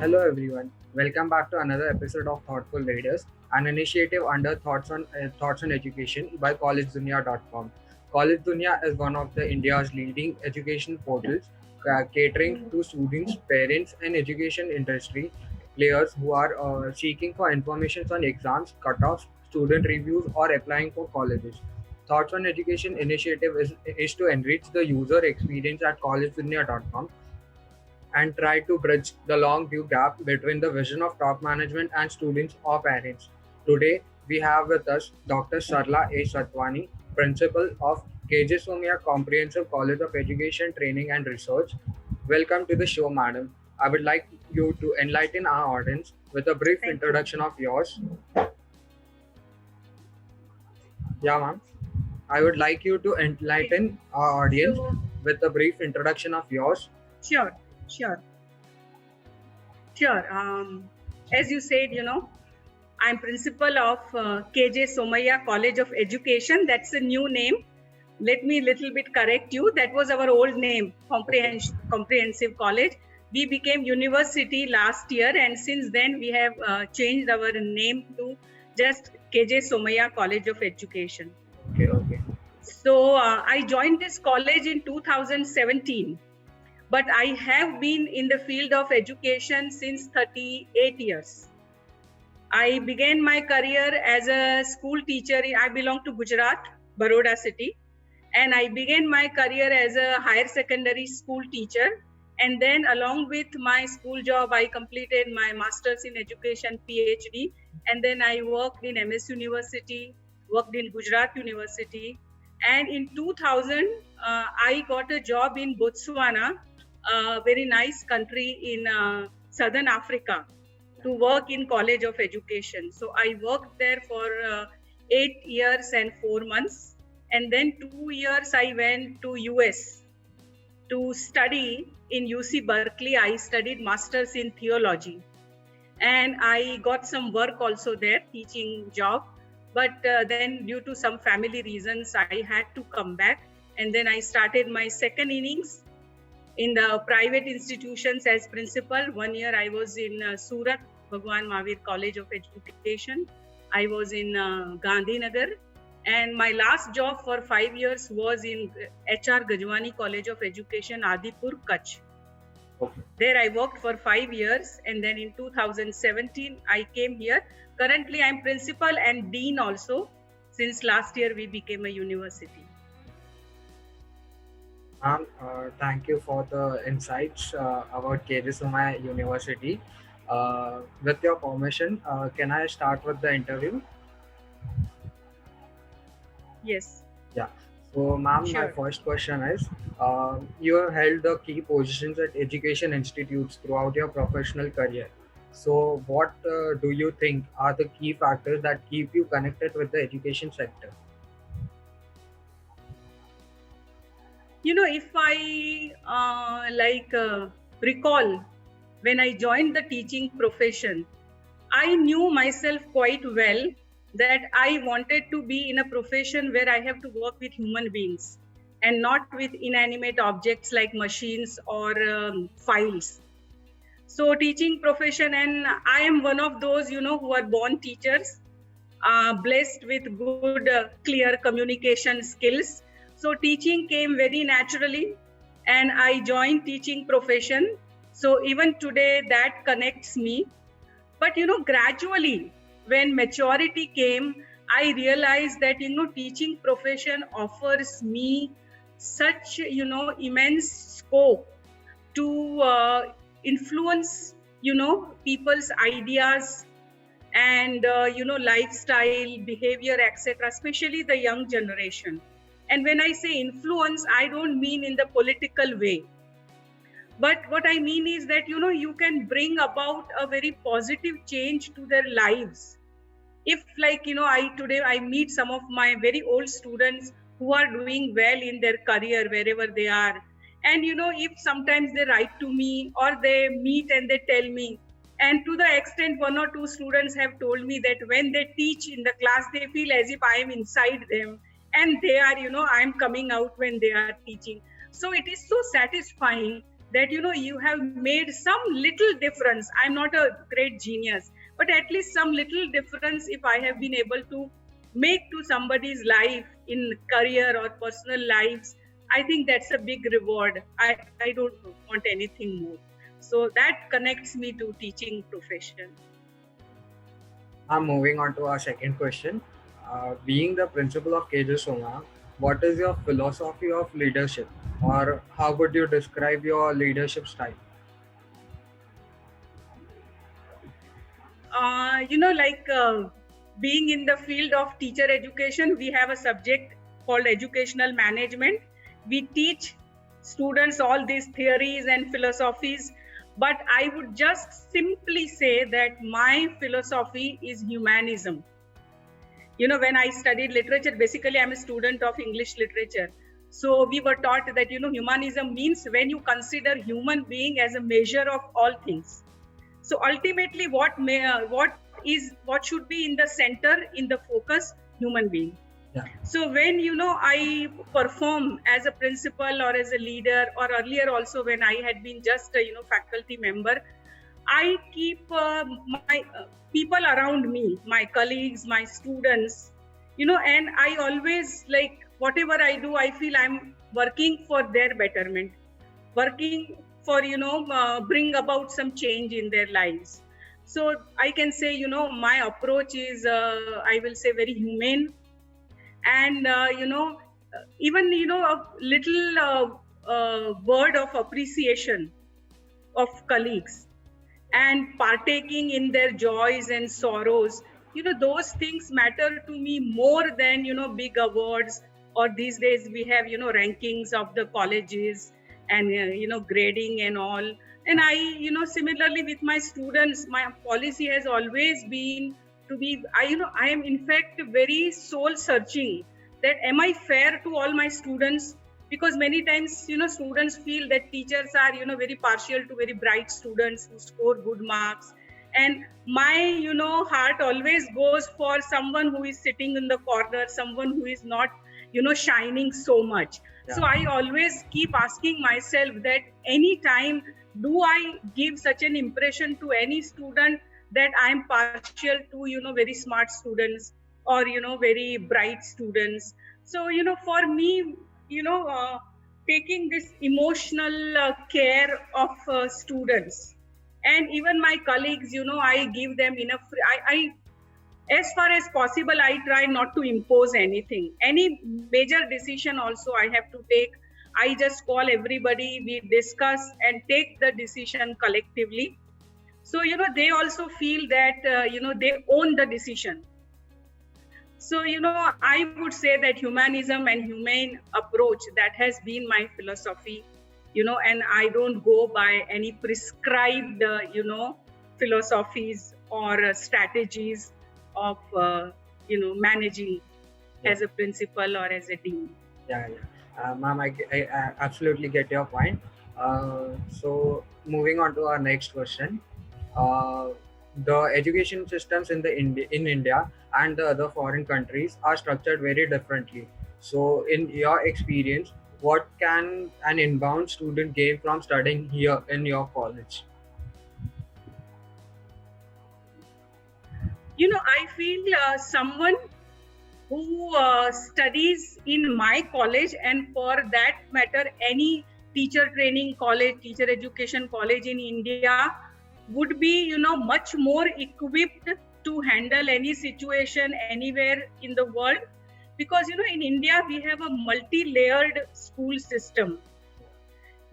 Hello everyone. Welcome back to another episode of Thoughtful Readers, an initiative under Thoughts on Education by collegedunia.com. College Dunia is one of the India's leading education portals catering to students, parents and education industry players who are seeking for information on exams, cutoffs, student reviews or applying for colleges. Thoughts on Education initiative is to enrich the user experience at collegedunia.com and try to bridge the long due gap between the vision of top management and students or parents. Today, we have with us Dr. Sarla A. Satwani, Principal of KJ Somia Comprehensive College of Education, Training and Research. Welcome to the show, madam. I would like you to enlighten our audience with a brief Thank you. introduction of yours. Yeah, ma'am. I would like you to Okay. enlighten our audience So, with a brief introduction of yours. sure, sure, sure. As you said, I'm principal of KJ Somaya College of Education. That's the new name. Let me little bit correct you. That was our old name, Okay. Comprehensive College. We became university last year, and since then we have changed our name to just KJ Somaya College of Education. Okay. Okay. So I joined this college in 2017. But I have been in the field of education since 38 years. I began my career as a school teacher. I belong to Gujarat, Baroda city. And I began my career as a higher secondary school teacher. And then along with my school job, I completed my master's in education, PhD. And then I worked in MS University, worked in Gujarat University. And in 2000, I got a job in Botswana, a very nice country in Southern Africa, to work in College of Education. So I worked there for 8 years and 4 months. And then 2 years I went to US to study in UC Berkeley. I studied masters in theology. And I got some work also there, teaching job. But then due to some family reasons, I had to come back. And then I started my second innings in the private institutions as principal. 1 year I was in Surat, Bhagwan Mahavir College of Education. I was in Gandhinagar. And my last job for 5 years was in HR Gajwani College of Education, Adipur, Kutch. Okay. There I worked for 5 years, and then in 2017 I came here. Currently I'm principal and dean also. Since last year we became a university. Ma'am, thank you for the insights about KJ University. With your permission, can I start with the interview? Yes, Yeah. So, ma'am, my sure. first question is you have held the key positions at education institutes throughout your professional career. So, what do you think are the key factors that keep you connected with the education sector? If I recall when I joined the teaching profession, I knew myself quite well that I wanted to be in a profession where I have to work with human beings and not with inanimate objects like machines or files. So teaching profession, and I am one of those, who are born teachers, blessed with good, clear communication skills. So teaching came very naturally, and I joined teaching profession. So even today, that connects me. But gradually, when maturity came, I realized that teaching profession offers me such immense scope to influence people's ideas and lifestyle, behavior, etc., especially the young generation. And when I say influence, I don't mean in the political way, but what I mean is that you can bring about a very positive change to their lives. If I meet some of my very old students who are doing well in their career wherever they are, and if sometimes they write to me or they meet and they tell me, and to the extent one or two students have told me that when they teach in the class they feel as if I am inside them, and they are I am coming out when they are teaching. So it is so satisfying that you have made some little difference. I'm not a great genius, but at least some little difference if I have been able to make to somebody's life in career or personal lives. I think that's a big reward. I don't want anything more. So that connects me to teaching profession. I'm moving on to our second question. Being the principal of KJ Soma, what is your philosophy of leadership, or how would you describe your leadership style? Being in the field of teacher education, we have a subject called educational management. We teach students all these theories and philosophies, but I would just simply say that my philosophy is humanism. When I studied literature, basically I'm a student of English literature. So we were taught that, humanism means when you consider human being as a measure of all things. So ultimately, what should be in the center, in the focus? Human being. Yeah. So when I perform as a principal or as a leader, or earlier also when I had been just a faculty member, I keep my people around me, my colleagues, my students, and I always, like, whatever I do, I feel I'm working for their betterment, working for bring about some change in their lives. So I can say my approach is I will say very humane, and even a little word of appreciation of colleagues and partaking in their joys and sorrows. Those things matter to me more than big awards, or these days we have rankings of the colleges and grading and all. And I similarly with my students, my policy has always been to be, I am in fact very soul searching, that am I fair to all my students? Because many times students feel that teachers are very partial to very bright students who score good marks, and my heart always goes for someone who is sitting in the corner, someone who is not shining so much. Yeah. So I always keep asking myself that any time do I give such an impression to any student that I'm partial to very smart students or very bright students. So for me, taking this emotional care of students, and even my colleagues, I give them enough. I as far as possible, I try not to impose anything. Any major decision also I have to take, I just call everybody, we discuss and take the decision collectively. So they also feel that they own the decision. So I would say that humanism and humane approach, that has been my philosophy, and I don't go by any prescribed philosophies or strategies of managing as a principal or as a dean. Yeah. Ma'am, I absolutely get your point. So moving on to our next question. The education systems in India and the other foreign countries are structured very differently. So in your experience, what can an inbound student gain from studying here in your college? I feel someone who studies in my college, and for that matter any teacher training college, teacher education college in India, would be much more equipped to handle any situation anywhere in the world. Because in India we have a multi-layered school system.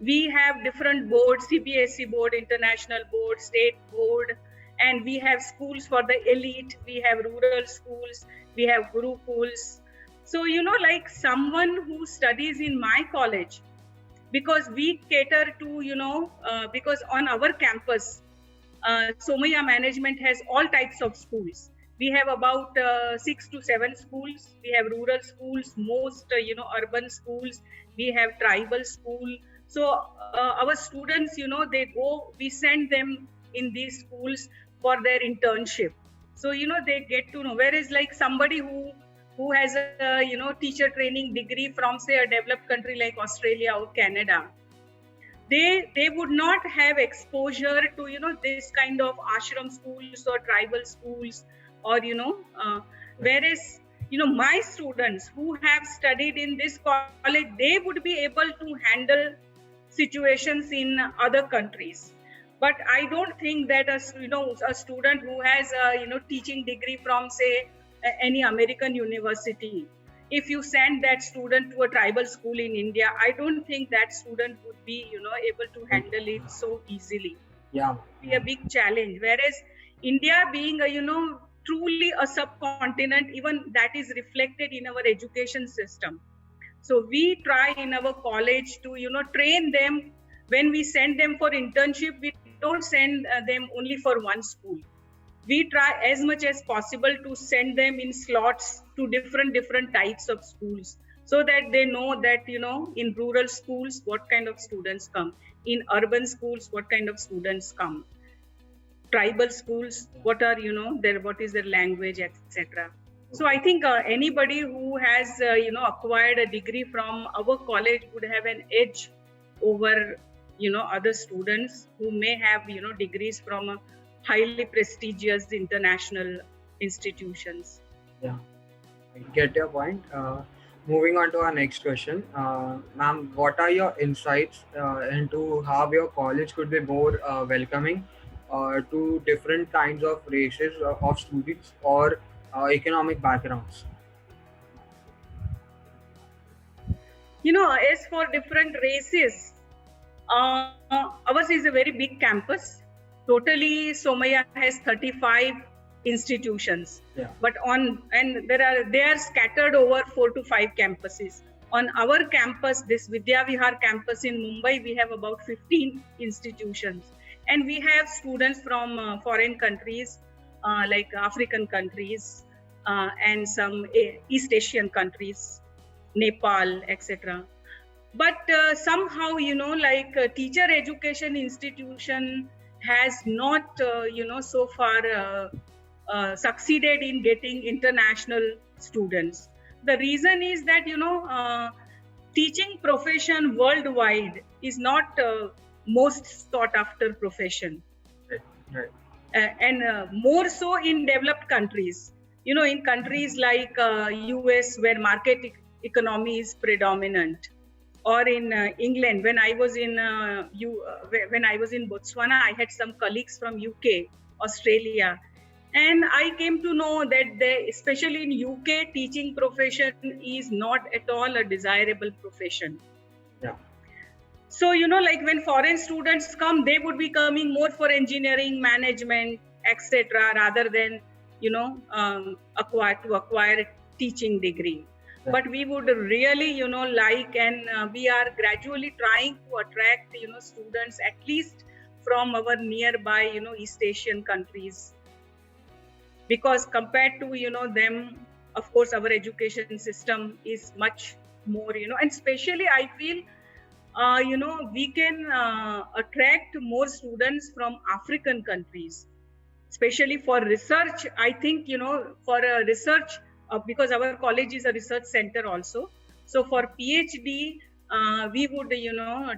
We have different boards, CBSE board, international board, state board, and we have schools for the elite, we have rural schools, we have gurukuls. So like someone who studies in my college, because we cater to because on our campus Somaiya management has all types of schools. We have about 6 to 7 schools. We have rural schools, most urban schools. We have tribal school. So our students, they go. We send them in these schools for their internship. So they get to know. Whereas like somebody who has a teacher training degree from say a developed country like Australia or Canada, they would not have exposure to this kind of ashram schools or tribal schools, or whereas my students who have studied in this college, they would be able to handle situations in other countries. But I don't think that a student who has a teaching degree from, say, any American university, if you send that student to a tribal school in India, I don't think that student would be able to handle it so easily. Yeah, Be a big challenge. Whereas India being a truly a subcontinent, even that is reflected in our education system. So we try in our college to train them. When we send them for internship, we don't send them only for one school. We try as much as possible to send them in slots to different types of schools, so that they know that in rural schools what kind of students come, in urban schools what kind of students come, tribal schools what are what is their language, etc. So I think anybody who has acquired a degree from our college would have an edge over other students who may have degrees from a highly prestigious international institutions. yeah. I get your point. Moving on to our next question, ma'am, what are your insights into how your college could be more welcoming to different kinds of races of students or economic backgrounds? As for different races, ours is a very big campus. Totally, Somaya has 35 institutions, Yeah. but they are scattered over 4 to 5 campuses. On our campus, this Vidya Vihar campus in Mumbai, we have about 15 institutions, and we have students from foreign countries, like African countries, and some East Asian countries, Nepal, etc. But somehow, teacher education institution has not, so far succeeded in getting international students. The reason is that, teaching profession worldwide is not most sought after profession. Right. Right. And more so in developed countries, in countries like US, where market economy is predominant, or in England. When I was in when I was in Botswana, I had some colleagues from UK, Australia, and I came to know that especially in UK, teaching profession is not at all a desirable profession. Yeah. So when foreign students come, they would be coming more for engineering, management, etc., rather than acquire teaching degree. Yeah. But we would really like, and we are gradually trying to attract students at least from our nearby East Asian countries, because compared to them, of course our education system is much more and especially I feel we can attract more students from African countries, especially for research. I think for research, because our college is a research center also. So for PhD, we would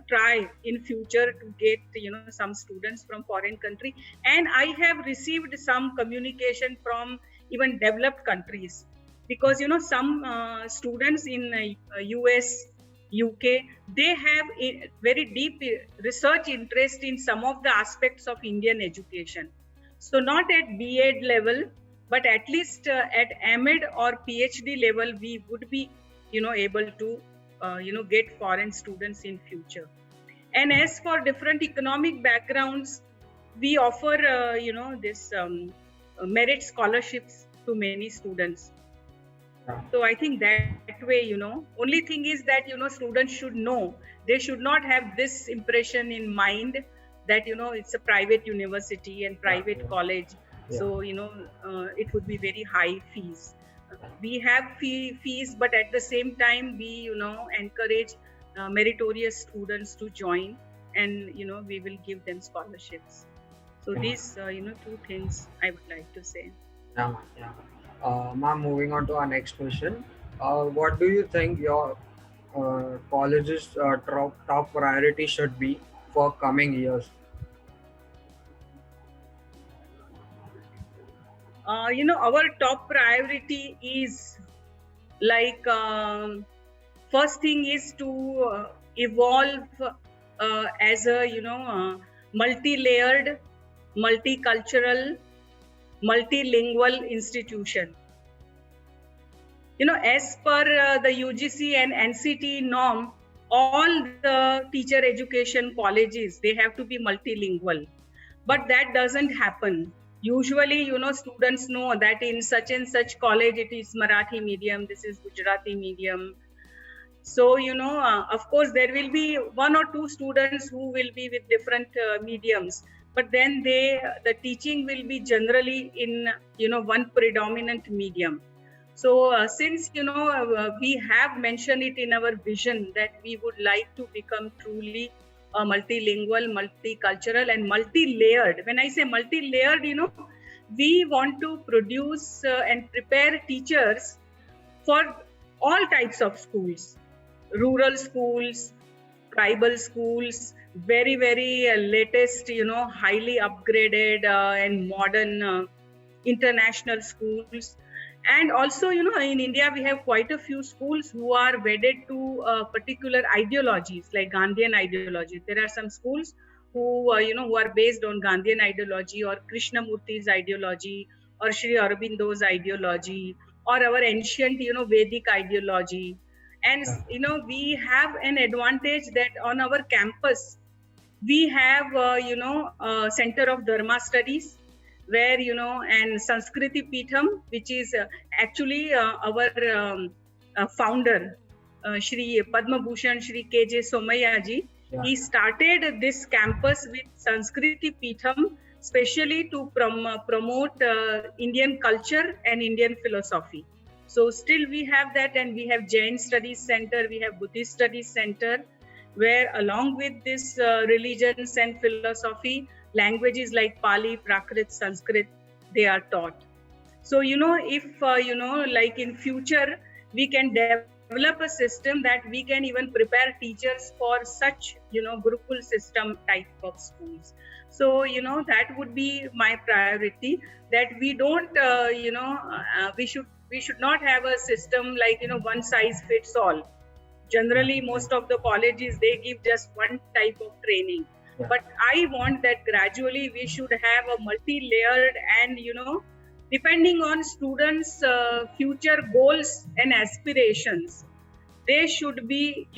try in future to get some students from foreign country, and I have received some communication from even developed countries, because some students in US, UK, they have a very deep research interest in some of the aspects of Indian education. So not at B.Ed level, but at least at M.Ed or PhD level, we would be able to get foreign students in future. And as for different economic backgrounds, we offer this merit scholarships to many students. So I think that way, only thing is that students should know, they should not have this impression in mind that it's a private university and private college. Yeah. So it would be very high fees. We have fees, but at the same time we encourage meritorious students to join, and we will give them scholarships. So these two things I would like to say. Yeah. Yeah. Ma'am, moving on to our next question. What do you think your college's top priority should be for coming years? Our top priority is like first thing is to evolve as a multi-layered, multicultural, multilingual institution. As per the UGC and NCT norm, all the teacher education colleges, they have to be multilingual. But that doesn't happen. Usually, students know that in such and such college, it is Marathi medium, this is Gujarati medium. So, of course, there will be one or two students who will be with different mediums, but then the teaching will be generally in, one predominant medium. So since, we have mentioned it in our vision that we would like to become truly multilingual, multicultural and multi-layered. When I say multi-layered, we want to produce and prepare teachers for all types of schools, rural schools, tribal schools, very, very latest, highly upgraded and modern international schools. And also, in India, we have quite a few schools who are wedded to particular ideologies, like Gandhian ideology. There are some schools who, who are based on Gandhian ideology or Krishnamurti's ideology or Sri Aurobindo's ideology or our ancient, Vedic ideology. And, we have an advantage that on our campus, we have, Center of Dharma Studies, where, and Sanskriti Peetham, which is actually our founder, Shri Padma Bhushan, Shri K.J. Somaiya ji. Yeah. He started this campus with Sanskriti Peetham, specially to promote Indian culture and Indian philosophy. So still we have that, and we have Jain Studies Center, we have Buddhist Studies Center, where along with this religions and philosophy, languages like Pali, Prakrit, Sanskrit, they are taught. So, if, like in future, we can develop a system that we can even prepare teachers for such, Gurukul system type of schools. So, that would be my priority, that we don't, we should not have a system like, one size fits all. Generally, most of the colleges, they give just one type of training. Yeah. But I want that gradually we should have a multi-layered and, depending on students' future goals and aspirations, they should be,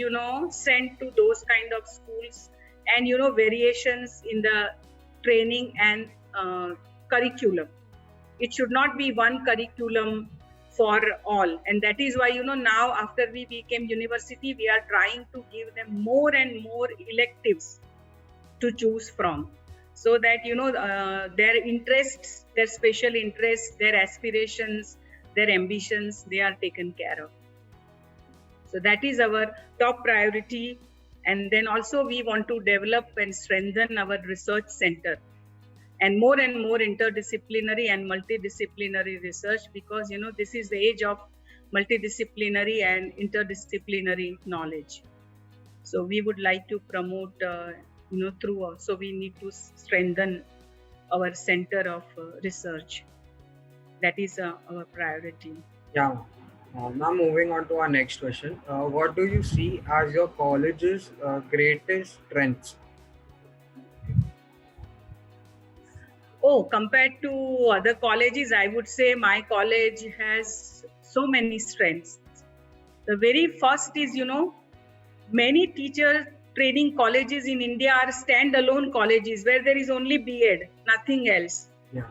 sent to those kind of schools and, variations in the training and curriculum. It should not be one curriculum for all. And that is why, now after we became university, we are trying to give them more and more electives to choose from, so that their interests, their special interests, their aspirations, their ambitions, they are taken care of. So that is our top priority. And then also we want to develop and strengthen our research center and more interdisciplinary and multidisciplinary research, because this is the age of multidisciplinary and interdisciplinary knowledge. So we would like to promote so we need to strengthen our center of research. That is our priority. Yeah. Now moving on to our next question. What do you see as your college's greatest strengths? Compared to other colleges, I would say my college has so many strengths. The very first is, many teacher training colleges in India are standalone colleges where there is only B.Ed, nothing else. Yeah.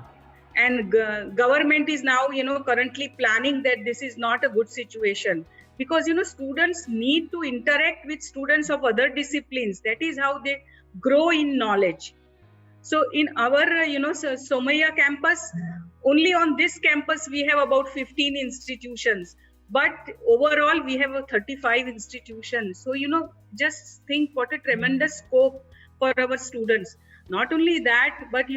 And government is now, currently planning that this is not a good situation, because, students need to interact with students of other disciplines. That is how they grow in knowledge. So in our, Somaiya campus, only on this campus, we have about 15 institutions. But overall, we have 35 institutions. So, just think what a tremendous scope for our students. Not only that, but,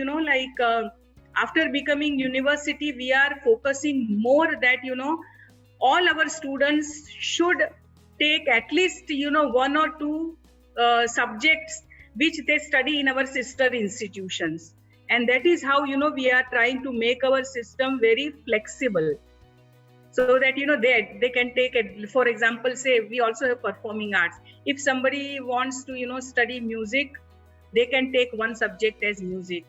after becoming university, we are focusing more that, all our students should take at least, one or two subjects which they study in our sister institutions. And that is how, we are trying to make our system very flexible, so that, they can take it. For example, say we also have performing arts. If somebody wants to, study music, they can take one subject as music.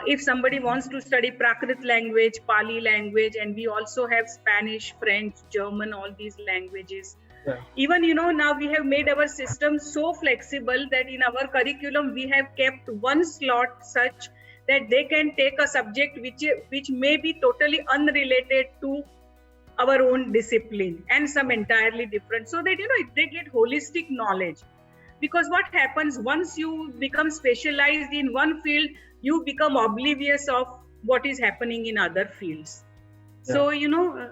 If somebody wants to study Prakrit language, Pali language, and we also have Spanish, French, German, all these languages. Yeah. Even, now we have made our system so flexible that in our curriculum, we have kept one slot such that they can take a subject which may be totally unrelated to our own discipline, and some entirely different, so that, they get holistic knowledge. Because what happens, once you become specialized in one field, you become oblivious of what is happening in other fields. Yeah. So,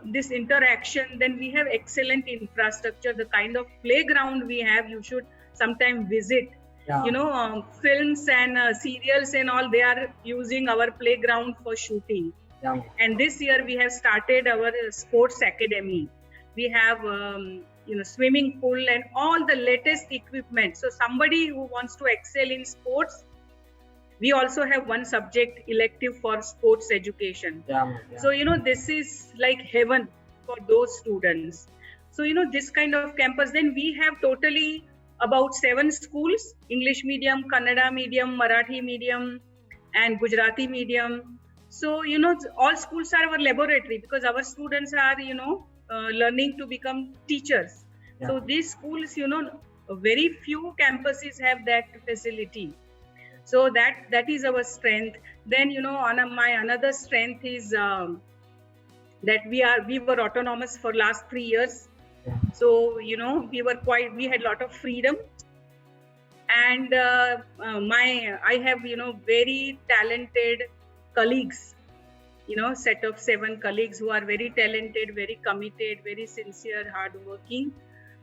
this interaction, then we have excellent infrastructure. The kind of playground we have, you should sometime visit. Yeah. Films and serials and all, they are using our playground for shooting. Yeah. And this year we have started our sports academy. We have swimming pool and all the latest equipment. So somebody who wants to excel in sports, we also have one subject elective for sports education. Yeah. So, this is like heaven for those students. So, this kind of campus, then we have totally about 7 schools: English medium, Kannada medium, Marathi medium, and Gujarati medium. So, all schools are our laboratory, because our students are, learning to become teachers. Yeah. So these schools, very few campuses have that facility. So that is our strength. Then, my another strength is that we were autonomous for last 3 years. Yeah. So, we had a lot of freedom. And I have, very talented colleagues, set of 7 colleagues who are very talented, very committed, very sincere, hardworking.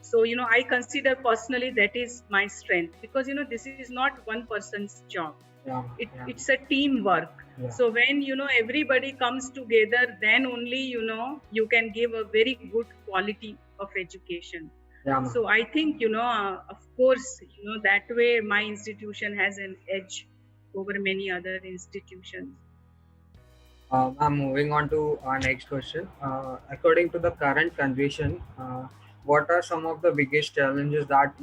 So, I consider personally that is my strength, because, this is not one person's job. Yeah. It's a teamwork. Yeah. So when, everybody comes together, then only, you can give a very good quality of education. Yeah. So I think, of course, that way my institution has an edge over many other institutions. I'm moving on to our next question. According to the current condition, what are some of the biggest challenges that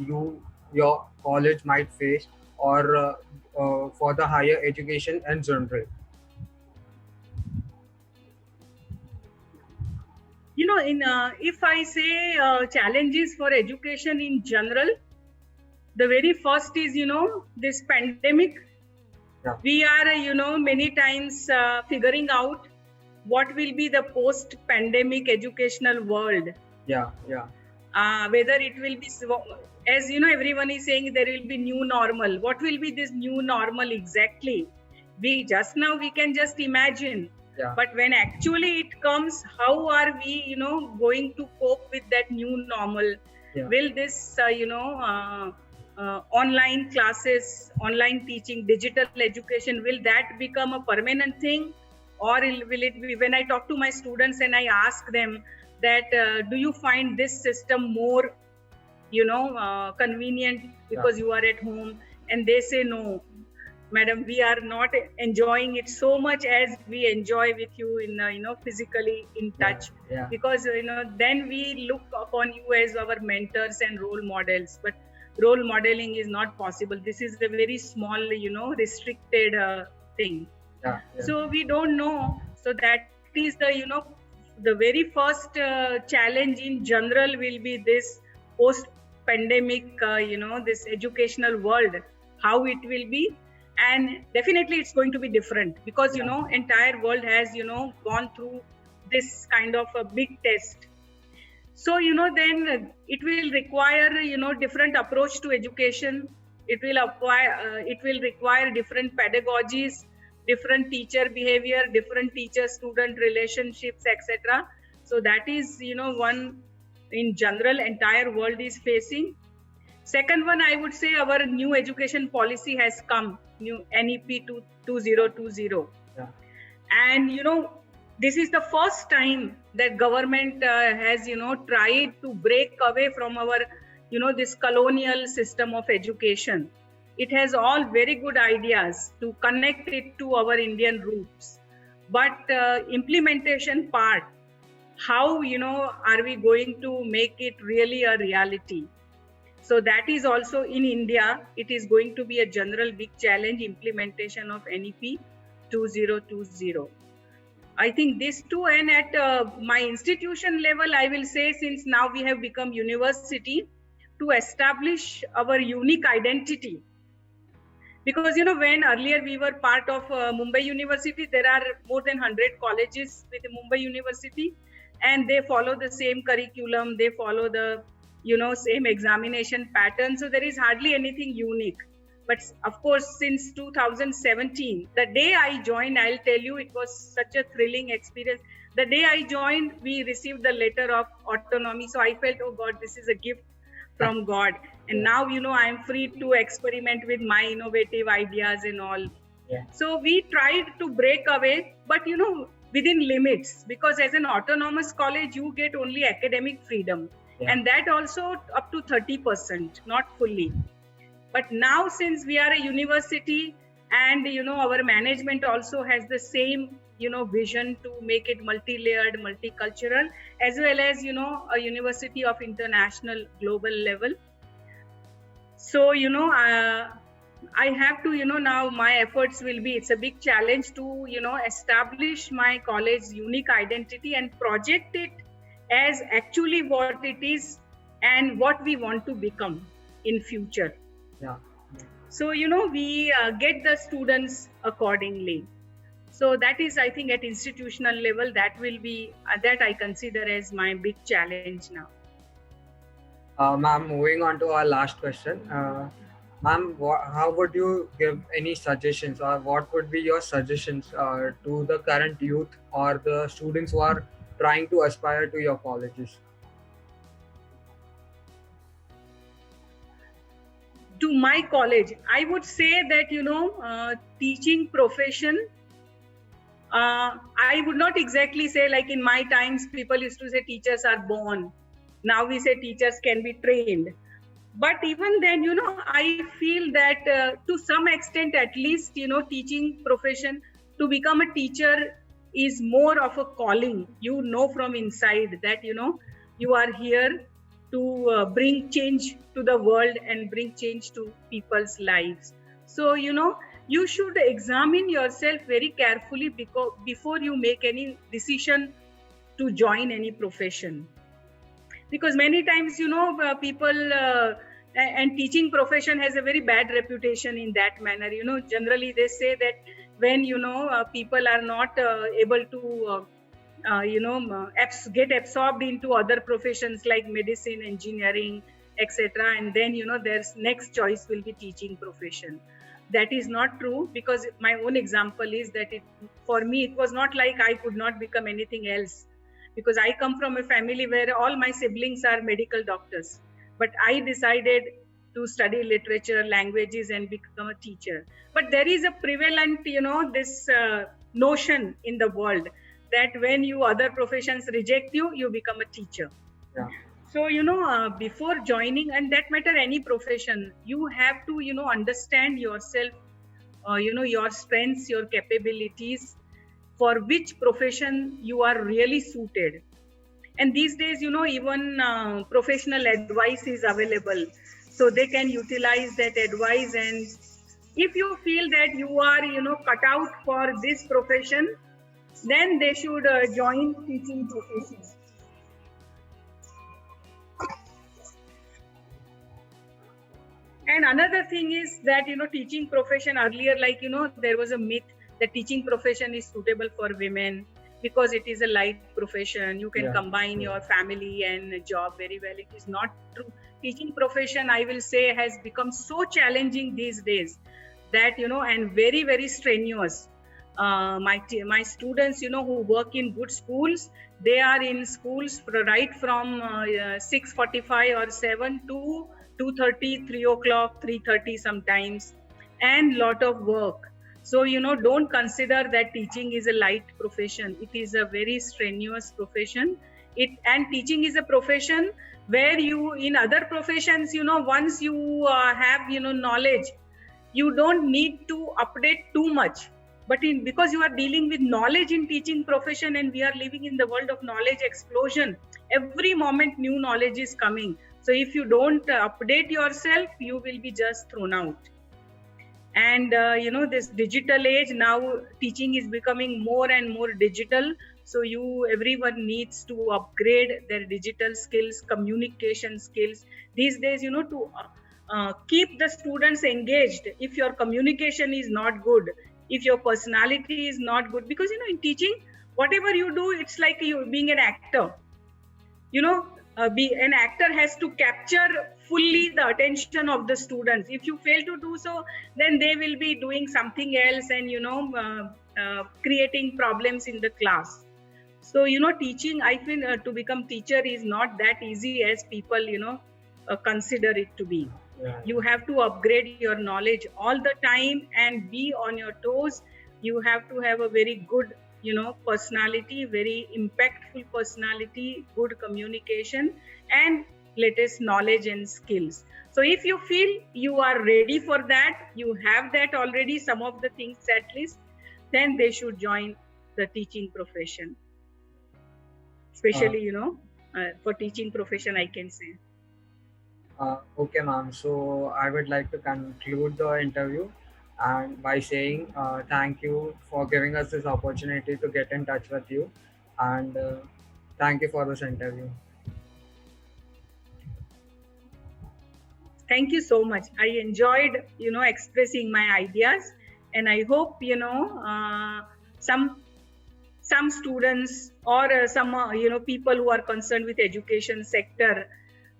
your college might face, or for the higher education in general? If I say challenges for education in general, the very first is, this pandemic. Yeah. We are, many times figuring out what will be the post-pandemic educational world. Yeah. Whether it will be, as everyone is saying, there will be new normal. What will be this new normal exactly? We can just imagine. Yeah. But when actually it comes, how are we, going to cope with that new normal? Yeah. Will this, online classes, online teaching, digital education, will that become a permanent thing? Or will it be, when I talk to my students and I ask them that, do you find this system more, convenient because you are at home? And they say, no, madam, we are not enjoying it so much as we enjoy with you in, physically in touch. Yeah. Because, then we look upon you as our mentors and role models. But role modeling is not possible. This is a very small, restricted thing. Yeah. So we don't know. So that is the, the very first challenge in general will be this post-pandemic, this educational world, how it will be. And definitely it's going to be different, because, entire world has, gone through this kind of a big test. So, then it will require, different approach to education. It will require different pedagogies, different teacher behavior, different teacher-student relationships, etc. So that is, one in general entire world is facing. Second one, I would say our new education policy has come, new NEP 2020. Yeah. And, this is the first time that government has, tried to break away from our, this colonial system of education. It has all very good ideas to connect it to our Indian roots. But implementation part, how, are we going to make it really a reality? So that is also in India. It is going to be a general big challenge, implementation of NEP 2020. I think this too, and at my institution level, I will say, since now we have become university, to establish our unique identity. Because, when earlier we were part of Mumbai University, there are more than 100 colleges with Mumbai University, and they follow the same curriculum, they follow the, same examination pattern. So there is hardly anything unique. But of course, since 2017, the day I joined, I'll tell you, it was such a thrilling experience. The day I joined, we received the letter of autonomy. So I felt, oh God, this is a gift from God. And now, I am free to experiment with my innovative ideas and all. Yeah. So we tried to break away, but, within limits, because as an autonomous college, you get only academic freedom. Yeah. And that also up to 30%, not fully. But now, since we are a university and, our management also has the same, vision to make it multi-layered, multicultural, as well as, a university of international global level. So, I have to, now my efforts will be, it's a big challenge to, establish my college's unique identity and project it as actually what it is and what we want to become in future. Yeah. So, we get the students accordingly. So that is, I think, at institutional level, that will be, that I consider as my big challenge now. Ma'am, moving on to our last question. Ma'am, how would you give any suggestions, or what would be your suggestions to the current youth or the students who are trying to aspire to your colleges? To my college, I would say that, teaching profession, I would not exactly say like in my times, people used to say teachers are born. Now we say teachers can be trained. But even then, I feel that to some extent, at least, teaching profession, to become a teacher is more of a calling. You know from inside that, you are here to bring change to the world and bring change to people's lives. So, you should examine yourself very carefully before you make any decision to join any profession. Because many times, people and teaching profession has a very bad reputation in that manner. Generally they say that when, people are not able to, get absorbed into other professions like medicine, engineering, etc. And then, their next choice will be teaching profession. That is not true, because my own example is that for me, it was not like I could not become anything else. Because I come from a family where all my siblings are medical doctors. But I decided to study literature, languages, and become a teacher. But there is a prevalent, this notion in the world that when other professions reject you, you become a teacher. Yeah. So, before joining, and that matter any profession, you have to, understand yourself, your strengths, your capabilities, for which profession you are really suited. And these days, even professional advice is available. So they can utilize that advice. And if you feel that you are, cut out for this profession, then they should join teaching profession. And another thing is that, teaching profession earlier, like, there was a myth that teaching profession is suitable for women because it is a light profession. You can combine your family and job very well. It is not true. Teaching profession, I will say, has become so challenging these days that, and very, very strenuous. My students, who work in good schools, they are in schools right from 6:45 or 7 to 2:30, 3 o'clock, 3:30 sometimes, and lot of work. So, don't consider that teaching is a light profession. It is a very strenuous profession. And teaching is a profession where in other professions, once you have, knowledge, you don't need to update too much. But because you are dealing with knowledge in teaching profession, and we are living in the world of knowledge explosion, every moment new knowledge is coming. So if you don't update yourself, you will be just thrown out. And this digital age, now teaching is becoming more and more digital. So everyone needs to upgrade their digital skills, communication skills these days, to keep the students engaged. If your communication is not good, if your personality is not good, because in teaching, whatever you do, it's like you being an actor. An actor has to capture fully the attention of the students. If you fail to do so, then they will be doing something else and creating problems in the class. So teaching, I feel, to become teacher is not that easy as people consider it to be. Yeah. You have to upgrade your knowledge all the time and be on your toes. You have to have a very good personality, very impactful personality, good communication, and latest knowledge and skills. So if you feel you are ready for that, you have that already, some of the things at least, then they should join the teaching profession. Especially, for teaching profession, I can say. Okay, ma'am. So I would like to conclude the interview and by saying thank you for giving us this opportunity to get in touch with you, and thank you for this interview. Thank you so much. I enjoyed, expressing my ideas, and I hope, some students or some, people who are concerned with education sector,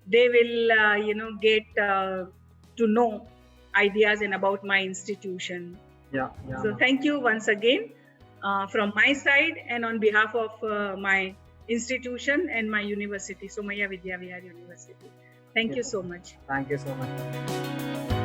they will, get to know ideas and about my institution. Yeah. So thank you once again from my side and on behalf of my institution and my university, Somaiya Vidya Vihar University. Thank you so much. Thank you so much.